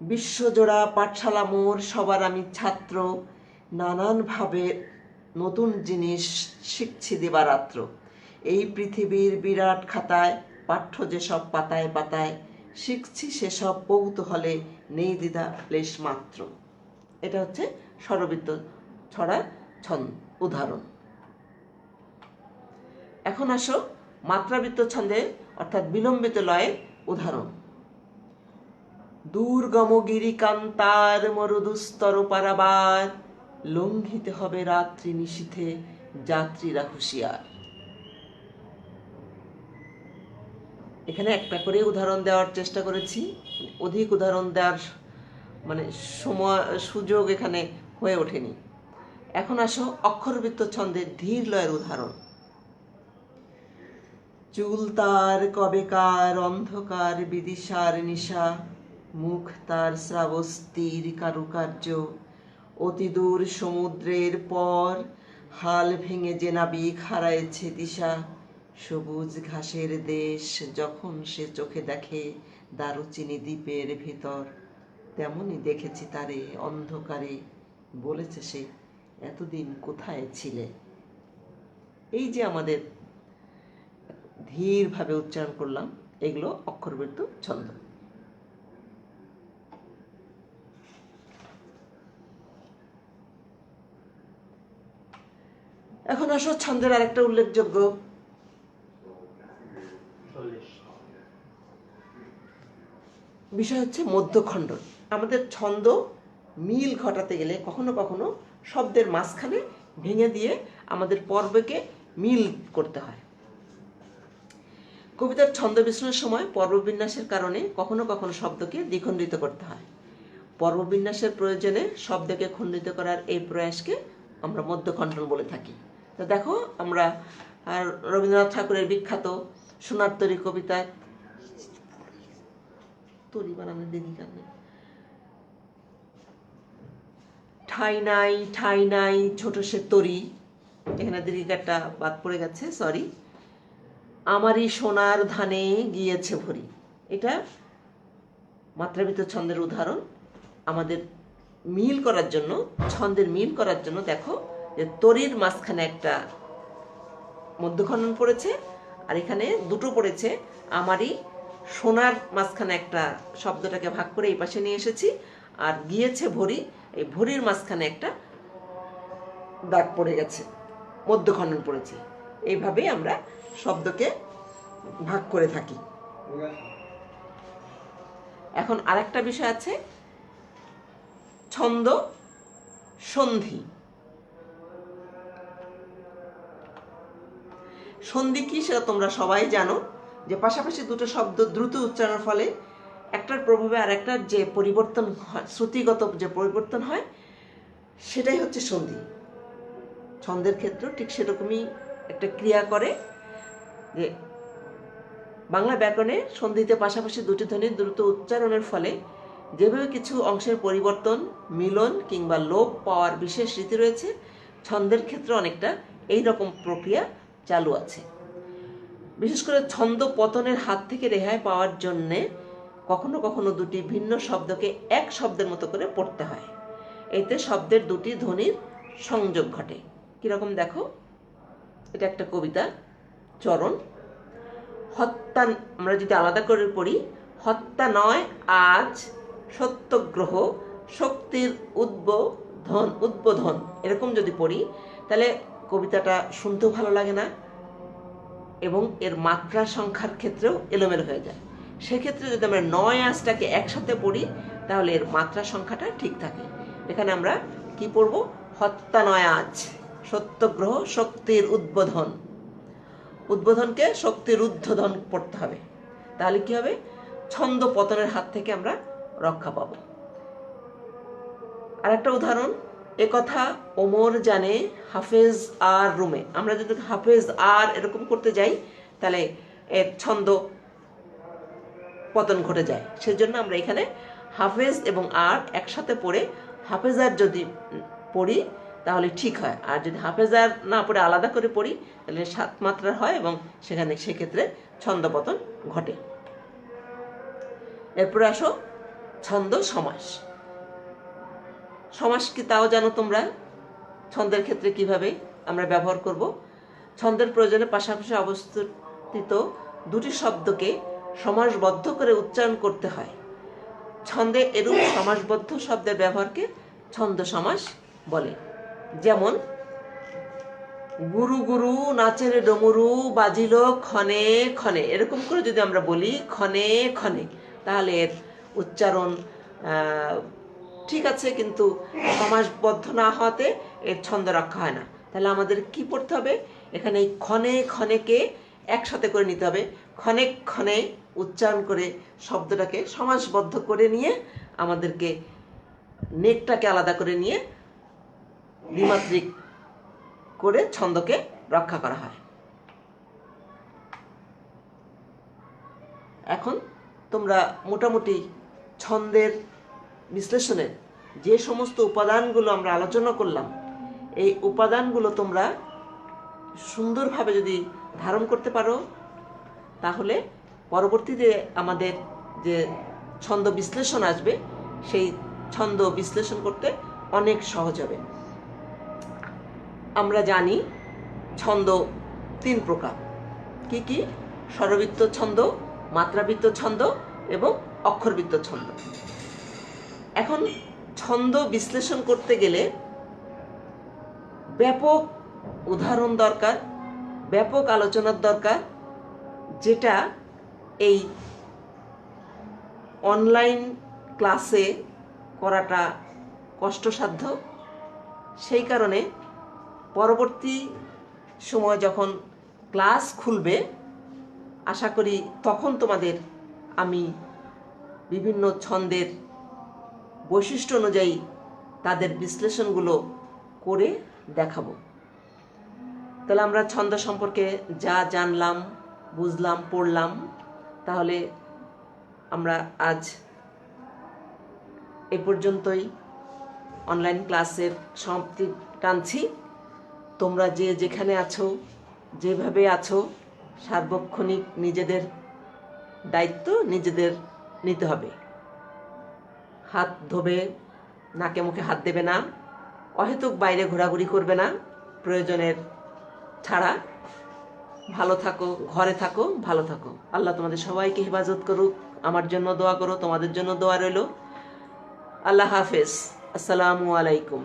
বিশ্বজোড়া পাঠশালা মোর, সবার আমি ছাত্র, নানানভাবে নতুন জিনিস শিখছি দিবারাত্র। এই পৃথিবীর বিরাট খাতায় পাঠ্য যেসব পাতায় পাতায়, শিখছি সেসব কৌতূহলে নেই দ্বিধা লেশ মাত্র। এটা হচ্ছে স্বরবৃত্ত ছড়ার উদাহরণ। এখন আসো মাত্রাবৃত্ত ছন্দে অর্থাৎ বিলম্বিত লয়ের উদাহরণ। দুর্গম গিরিকান্তার মরুদুস্তর পারাবার, লঙ্ঘিতে হবে রাত্রি নিশীথে যাত্রীরা হুঁশিয়ার। এখানে একটা করে উদাহরণ দেওয়ার চেষ্টা করেছি, অধিক উদাহরণ দেওয়ার সময় সুযোগ এখানে হয়ে ওঠেনি। এখন আসো অক্ষরবৃত্ত ছন্দের ধীর লয়ের উদাহরণ। চুল তার কবেকার অন্ধকার বিদিশার নিশা, মুখ তার শ্রাবস্তির কারুকার্য, অতিদূর সমুদ্রের পর হাল ভেঙে যে নাবিক হারায়েছে দিশা, সবুজ ঘাসের দেশ যখন সে চোখে দেখে দারুচিনি দ্বীপের ভিতর, তেমনই দেখেছি তারে অন্ধকারে, বলেছে সে এতদিন কোথায় ছিলে। এই যে আমাদের ধীরভাবে উচ্চারণ করলাম, এগুলো অক্ষরবৃত্ত ছন্দ। এখন আসো ছন্দের আরেকটা উল্লেখযোগ্য বিষয় হচ্ছে মধ্যখণ্ডন। আমাদের ছন্দ মিল ঘটাতে গেলে কখনো কখনো শব্দের মাঝখানে ভেঙে দিয়ে আমাদের পর্বকে মিল করতে হয়। কবিতার ছন্দ বিশ্লেষণের সময় পর্ববিন্যাসের কারণে কখনো কখনো শব্দকে দ্বিখণ্ডিত করতে হয়। পর্ববিন্যাসের প্রয়োজনে শব্দকে খণ্ডিত করার এই প্রয়াসকে আমরা মধ্যখণ্ডন বলে থাকি। তো দেখো, আমরা রবীন্দ্রনাথ ঠাকুরের বিখ্যাত সোনার তরী কবিতায় তরী বানানোর দিদি কানে ঠাই নাই ছোট সে তরী, এখানে দীর্ঘিকারটা বাদ পড়ে গেছে, সরি। আমারই সোনার ধানে গিয়েছে ভরি, এটা মাত্রাবৃত্ত ছন্দের উদাহরণ। আমাদের মিল করার জন্য, ছন্দের মিল করার জন্য দেখো যে তরীর মাঝখানে একটা মধ্যখণ্ডন পড়েছে, আর এখানে দুটো পড়েছে। আমারই সোনার মাঝখানে একটা শব্দটাকে ভাগ করে এই পাশে নিয়ে এসেছি, আর গিয়েছে ভরি, এই ভরির মাঝখানে একটা দাগ পড়ে গেছে, মধ্যখণ্ডন পড়েছে। এইভাবেই আমরা শব্দকে ভাগ করে থাকি। এখন আরেকটা বিষয় আছে, ছন্দ সন্ধি। সন্ধি কি সেটা তোমরা সবাই জানো, যে পাশাপাশি দুটো শব্দ দ্রুত উচ্চারণের ফলে একটার প্রভাবে আর একটার যে পরিবর্তন হয়, শ্রুতিগত যে পরিবর্তন হয়, সেটাই হচ্ছে সন্ধি। ছন্দের ক্ষেত্রে ঠিক সেরকমই একটা ক্রিয়া করে, যে বাংলা ব্যাকরণে সন্ধিতে পাশাপাশি দুটি ধ্বনির দ্রুত উচ্চারণের ফলে যেভাবে কিছু অংশের পরিবর্তন, মিলন কিংবা লোপ পাওয়ার বিশেষ রীতি রয়েছে, ছন্দের ক্ষেত্রে অনেকটা এই রকম প্রক্রিয়া চালু আছে। বিশেষ করে ছন্দ পতনের হাত থেকে রেহাই পাওয়ার জন্যে কখনো কখনো দুটি ভিন্ন শব্দকে এক শব্দের মতো করে পড়তে হয়। এতে শব্দের দুটি ধ্বনির সংযোগ ঘটে। কিরকম দেখো, এটা একটা কবিতা, চরণ। হত্যা, আমরা যদি আলাদা করে পড়ি, হত্যা নয় আজ সত্যগ্রহ শক্তির উদ্বোধন, এরকম যদি পড়ি তাহলে কবিতাটা শুনতেও ভালো লাগে না, এবং এর মাত্রা সংখ্যার ক্ষেত্রেও এলোমেলো হয়ে যায়। সেক্ষেত্রে যদি আমরা নয় আজটাকে একসাথে পড়ি তাহলে এর মাত্রা সংখ্যাটা ঠিক থাকে। এখানে আমরা কি পড়ব, হত্যা নয় আজ সত্যগ্রহ শক্তির উদ্বোধন, উদ্বোধনকে শক্তির উদ্ধোধন পড়তে হবে, তাহলে কি হবে, ছন্দ পতনের হাত থেকে আমরা রক্ষা পাবো। আর একটা উদাহরণ, একথা ওমর জানে হাফেজ আর রুমে। আমরা যদি হাফেজ আর এরকম করতে যাই তাহলে এর ছন্দ পতন ঘটে যায়। সেজন্য আমরা এখানে হাফেজ এবং আর একসাথে পড়ে হাফেজার যদি পড়ি তাহলে ঠিক হয়, আর যদি হাফেজার না পড়ে আলাদা করে পড়ি তাহলে 7 মাত্রার হয় এবং সেক্ষেত্রে ছন্দপতন ঘটে। এরপরে আসো ছন্দ সমাস। সমাস কি তাও জানো তোমরা, ছন্দের ক্ষেত্রে কিভাবে আমরা ব্যবহার করব। ছন্দের প্রয়োজনে পাশাপাশি অবস্থিত দুটি শব্দকে সমাসবদ্ধ করে উচ্চারণ করতে হয়। ছন্দে এরূপ সমাসবদ্ধ শব্দের ব্যবহারকে ছন্দ সমাস বলে। যেমন গুরু গুরু নাচের ডমরু বাজিল ক্ষণে ক্ষণে, এরকম করে যদি আমরা বলি ক্ষণে ক্ষণে, তাহলে এর উচ্চারণ ঠিক আছে, কিন্তু সমাসবদ্ধ না হওয়াতে এর ছন্দ রক্ষা হয় না। তাহলে আমাদের কি পড়তে হবে, এখানে এই ক্ষণে ক্ষণেকে একসাথে করে নিতে হবে, ক্ষণে ক্ষণে উচ্চারণ করে শব্দটাকে সমাসবদ্ধ করে নিয়ে আমাদেরকে নেকটাকে আলাদা করে নিয়ে দ্বিমাত্রিক করে ছন্দকে রক্ষা করা হয়। এখন তোমরা মোটামুটি ছন্দের বিশ্লেষণের যে সমস্ত উপাদানগুলো আমরা আলোচনা করলাম, এই উপাদানগুলো তোমরা সুন্দরভাবে যদি ধারণ করতে পারো, তাহলে পরবর্তীতে আমাদের যে ছন্দ বিশ্লেষণ আসবে, সেই ছন্দ বিশ্লেষণ করতে অনেক সহজ হবে। আমরা জানি ছন্দ 3 প্রকার। কি কি? স্বরবৃত্ত ছন্দ, মাত্রাবৃত্ত ছন্দ এবং অক্ষরবৃত্ত ছন্দ। এখন ছন্দ বিশ্লেষণ করতে গেলে ব্যাপক উদাহরণ দরকার, ব্যাপক আলোচনার দরকার, যেটা এই অনলাইন ক্লাসে করাটা কষ্টসাধ্য। সেই কারণে পরবর্তী সময় যখন ক্লাস খুলবে, আশা করি তখন তোমাদের আমি বিভিন্ন ছন্দের বৈশিষ্ট্য অনুযায়ী তাদের বিশ্লেষণগুলো করে দেখাবো। তাহলে আমরা ছন্দ সম্পর্কে যা জানলাম, বুঝলাম, পড়লাম, তাহলে আমরা আজ এ পর্যন্তই অনলাইন ক্লাসের সমাপ্তি টানছি। তোমরা যে যেখানে আছো, যেভাবে আছো, সার্বক্ষণিক নিজেদের দায়িত্ব নিজেদের নিতে হবে। হাত ধোবে, নাকে মুখে হাত দেবে না, অহেতুক বাইরে ঘোরাঘুরি করবে না প্রয়োজনের ছাড়া। ভালো থাকো, ঘরে থাকো, ভালো থাকো। আল্লাহ তোমাদের সবাইকে হেফাজত করুক। আমার জন্য দোয়া করো, তোমাদের জন্য দোয়া রইল। আল্লাহ হাফেজ। আসসালামু আলাইকুম।